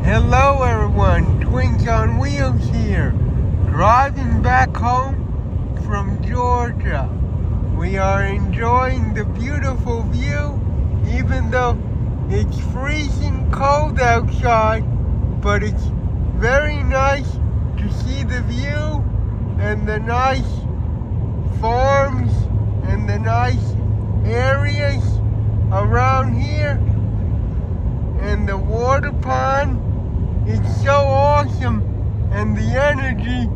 Hello everyone, Twins on Wheels here, driving back home from Georgia. We are enjoying the beautiful view, even though it's freezing cold outside, but it's very nice to see the view and the nice farms and the nice areas around here, and the water pond. It's so awesome, and the energy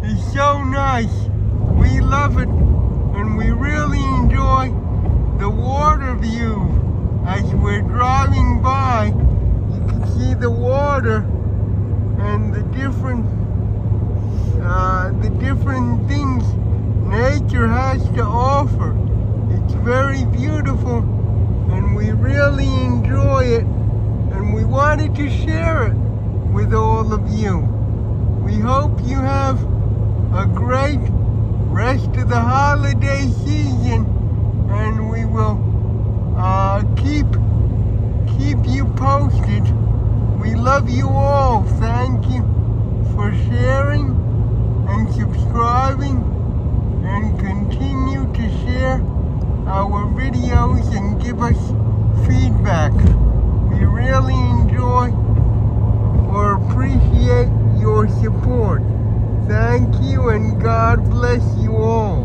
is so nice. We love it, and we really enjoy the water view. As we're driving by, you can see the water and the different things nature has to offer. It's very beautiful, and we really enjoy it, and we wanted to share it with all of you. We hope you have a great rest of the holiday season, and we will keep you posted. We love you all. Thank you for sharing and subscribing, and continue to share our videos and give us feedback. We really enjoy or appreciate your support. Thank you, and God bless you all.